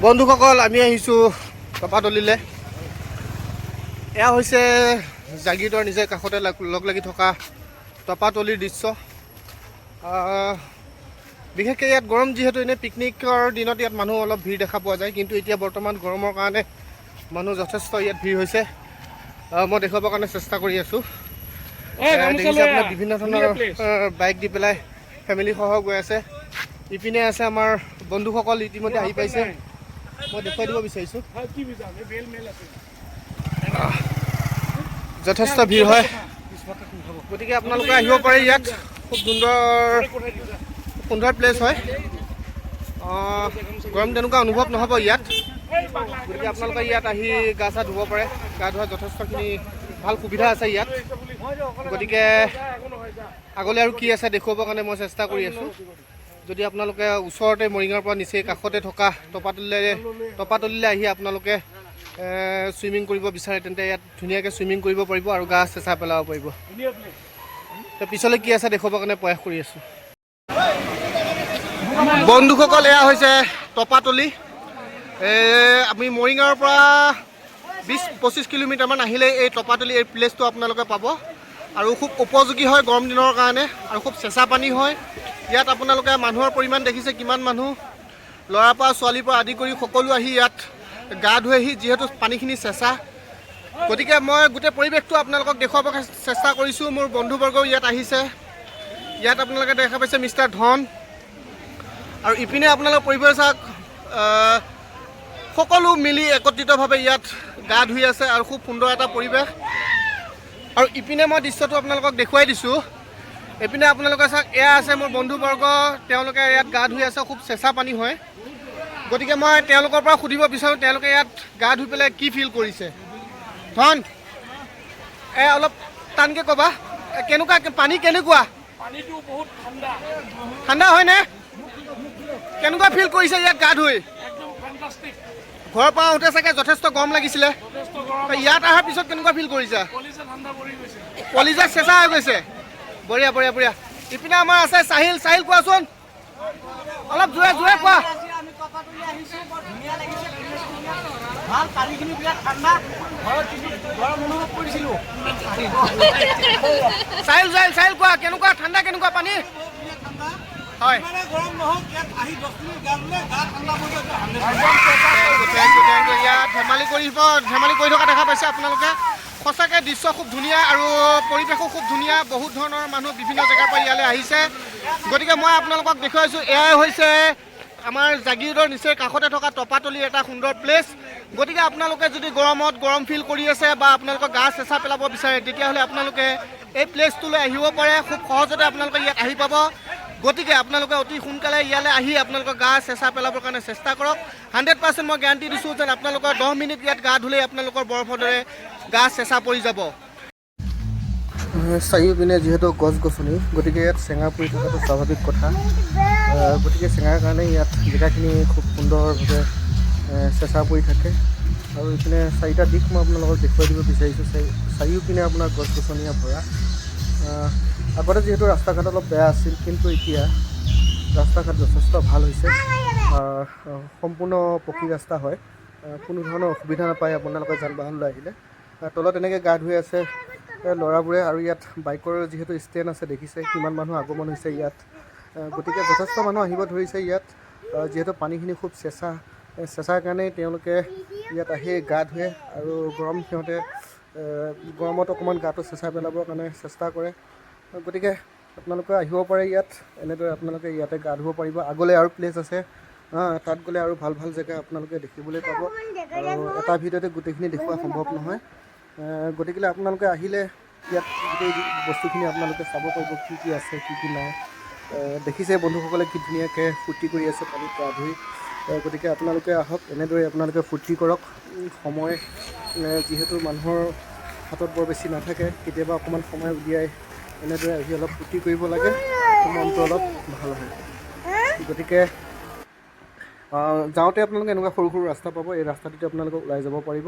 বন্ধুসকল, আমি আহিছোঁ টপাতলিলৈ। এয়া হৈছে জাগিৰোডৰ নিজে কাষতে লগ লাগি থকা টপাতলিৰ দৃশ্য। বিশেষকৈ ইয়াত গৰম, যিহেতু এনেই পিকনিকৰ দিনত ইয়াত মানুহ অলপ ভিৰ দেখা পোৱা যায়, কিন্তু এতিয়া বৰ্তমান গৰমৰ কাৰণে মানুহ যথেষ্ট ইয়াত ভিৰ হৈছে। মই দেখুৱাবৰ কাৰণে চেষ্টা কৰি আছোঁ। দেখিছে আপোনাৰ বিভিন্ন ধৰণৰ বাইক দি পেলাই ফেমিলি সহ গৈ আছে। ইপিনে আছে আমাৰ বন্ধুসকল, ইতিমধ্যে আহি পাইছে। মই দেখুৱাই দিব বিচাৰিছোঁ, যথেষ্ট ভিৰ হয়। গতিকে আপোনালোকে আহিব পাৰে ইয়াত। খুব সুন্দৰ প্লেচ হয়। গৰম তেনেকুৱা অনুভৱ নহ'ব ইয়াত। গতিকে আপোনালোকে ইয়াত আহি গা চা ধুব পাৰে। গা ধোৱা যথেষ্টখিনি ভাল সুবিধা আছে ইয়াত। গতিকে আগলৈ আৰু কি আছে দেখুৱাবৰ কাৰণে মই চেষ্টা কৰি আছোঁ। যদি আপোনালোকে ওচৰতে মৰিগাঁৱৰ পৰা নিচেই কাষতে থকা টপাতলিলৈ আহি আপোনালোকে চুইমিং কৰিব বিচাৰে, তেন্তে ইয়াত ধুনীয়াকৈ চুইমিং কৰিব পাৰিব আৰু গা চেঁচা পেলাব পাৰিব। তো পিছলৈ কি আছে দেখুৱাবৰ কাৰণে প্ৰয়াস কৰি আছোঁ। বন্ধুসকল, এয়া হৈছে টপাতলি। আমি মৰিগাঁৱৰ পৰা 20-25 কিলোমিটাৰমান আহিলে এই টপাতলি, এই প্লেচটো আপোনালোকে পাব। আৰু খুব উপযোগী হয় গৰম দিনৰ কাৰণে, আৰু খুব চেঁচা পানী হয়। ইয়াত আপোনালোকে মানুহৰ পৰিমাণ দেখিছে কিমান মানুহ, ল'ৰাৰ পৰা ছোৱালীৰ পৰা আদি কৰি সকলো আহি ইয়াত গা ধুৱেহি, যিহেতু পানীখিনি চেঁচা। গতিকে মই গোটেই পৰিৱেশটো আপোনালোকক দেখুৱাব চেষ্টা কৰিছোঁ। মোৰ বন্ধুবৰ্গও ইয়াত আহিছে। ইয়াত আপোনালোকে দেখা পাইছে মিষ্টাৰ ধন, আৰু ইপিনে আপোনালোকৰ পৰিৱেশ চাওক, সকলো মিলি একত্ৰিতভাৱে ইয়াত গা ধুই আছে, আৰু খুব সুন্দৰ এটা পৰিৱেশ। আৰু ইপিনে মই দৃশ্যটো আপোনালোকক দেখুৱাই দিছোঁ। এইপিনে আপোনালোকে চাওক, এয়া আছে মোৰ বন্ধুবৰ্গ, তেওঁলোকে ইয়াত গা ধুই আছে। খুব চেঁচা পানী হয়। গতিকে মই তেওঁলোকৰ পৰা সুধিব বিচাৰোঁ, তেওঁলোকে ইয়াত গা ধুই পেলাই কি ফিল কৰিছে। ধন, অলপ টানকৈ ক'বা, কেনেকুৱা পানী, কেনেকুৱা? পানীটো বহুত ঠাণ্ডা। ঠাণ্ডা হয়নে? কেনেকুৱা ফিল কৰিছে ইয়াত গা ধুই? একদম ফেণ্টাষ্টিক। ঘৰৰ পৰা আহোঁতে চাগে যথেষ্ট গৰম লাগিছিলে, যথেষ্ট গৰম। ইয়াত অহাৰ পিছত কেনেকুৱা ফিল কৰিছা? কলিজা ঠাণ্ডা পৰি গৈছে। কলিজা চেঁচা হৈ গৈছে। বঢ়িয়া বঢ়িয়া বঢ়িয়া। ইপিনে আমাৰ আছে চাহিল। চাহিল, কোৱাচোন, অলপ জোৰে জোৰে কোৱা। আমি টপাতলি আহিছোঁ, বৰ ধুনীয়া লাগিছে। ভাল, পানীখিনি বিৰাট ঠাণ্ডা। ঘৰত গৰম অনুভৱ কৰিছিলোঁ। চাহিল চাহিল চাহিল কোৱা, কেনেকুৱা ঠাণ্ডা, কেনেকুৱা পানী? হয়, গৰম নহওক, ইয়াত আহি 10 মিনিট গা ধুলে গা ঠাণ্ডা পৰি গৈছে। ইয়াত ধেমালি কৰি থকা দেখা পাইছে আপোনালোকে। সঁচাকৈ দৃশ্য খুব ধুনীয়া, আৰু পৰিৱেশো খুব ধুনীয়া। বহুত ধৰণৰ মানুহ বিভিন্ন জেগাৰ পৰা ইয়ালৈ আহিছে। গতিকে মই আপোনালোকক দেখুৱাইছোঁ, এয়াই হৈছে আমাৰ জাগিৰোডৰ নিচেই কাষতে থকা টপাতলিৰ এটা সুন্দৰ প্লেচ। গতিকে আপোনালোকে যদি গৰমত গৰম ফিল কৰি আছে, বা আপোনালোকৰ গা চেঁচা পেলাব বিচাৰে, তেতিয়াহ'লে আপোনালোকে এই প্লেচটোলৈ আহিব পাৰে। খুব সহজতে আপোনালোকে ইয়াত আহি পাব। গতিকে আপোনালোকে অতি সোনকালে ইয়ালৈ আহি আপোনালোকৰ গা চেঁচা পেলাবৰ কাৰণে চেষ্টা কৰক। 100% মই গেৰাণ্টি দিছোঁ যে আপোনালোকৰ 10 মিনিট ইয়াত গা ধুলেই আপোনালোকৰ বৰফৰ দৰে গা চেঁচা পৰি যাব। চাৰিওপিনে যিহেতু গছ গছনি, গতিকে ইয়াত চেঙা পৰি থকাটো স্বাভাৱিক কথা। গতিকে চেঙাৰ কাৰণে ইয়াত জেগাখিনি খুব সুন্দৰভাৱে চেঁচা পৰি থাকে। আৰু ইপিনে 4টা দিশ মই আপোনালোকক দেখুৱাই দিব বিচাৰিছোঁ। চাৰিওপিনে আপোনাৰ গছ গছনিৰে ভৰা। আগতে যিহেতু ৰাস্তা ঘাট অলপ বেয়া আছিল, কিন্তু এতিয়া ৰাস্তা ঘাট যথেষ্ট ভাল হৈছে। সম্পূৰ্ণ পকী ৰাস্তা হয়, কোনো ধৰণৰ অসুবিধা নাপায় আপোনালোকে যান বাহন লৈ আহিলে। তলত এনেকৈ গা ধুই আছে ল'ৰাবোৰে, আৰু ইয়াত বাইকৰ যিহেতু ষ্টেণ্ড আছে, দেখিছে কিমান মানুহ আগমন হৈছে ইয়াত। গতিকে যথেষ্ট মানুহ আহিব ধৰিছে ইয়াত, যিহেতু পানীখিনি খুব চেঁচাৰ কাৰণেই তেওঁলোকে ইয়াত আহি গা ধুৱে। আৰু সিহঁতে গৰমত অকণমান গাটো চেঁচা পেলাবৰ কাৰণে চেষ্টা কৰে। গতিকে আপোনালোকে আহিব পাৰে ইয়াত। এনেদৰে আপোনালোকে ইয়াতে গা ধুব পাৰিব। আগলৈ আৰু প্লেচ আছে, তাত গ'লে আৰু ভাল ভাল জেগা আপোনালোকে দেখিবলৈ পাব। আৰু এটা ভিডিঅ'তে গোটেইখিনি দেখুওৱা সম্ভৱ নহয়। গতিকে আপোনালোকে আহিলে ইয়াত গোটেই বস্তুখিনি আপোনালোকে চাব পাৰিব, কি কি আছে, কি কি নাই। দেখিছে বন্ধুসকলে কি ধুনীয়াকৈ ফূৰ্তি কৰি আছে পানীত গা ধুই। গতিকে আপোনালোকে আহক, এনেদৰে আপোনালোকে ফূৰ্তি কৰক। সময় যিহেতু মানুহৰ হাতত বৰ বেছি নাথাকে, কেতিয়াবা অকণমান সময় উলিয়াই এনেদৰে আহি অলপ ফূৰ্তি কৰিব লাগে, মনটো অলপ ভাল হয়। গতিকে যাওঁতে আপোনালোকে এনেকুৱা সৰু সৰু ৰাস্তা পাব, এই ৰাস্তাটোতে আপোনালোকে ওলাই যাব পাৰিব।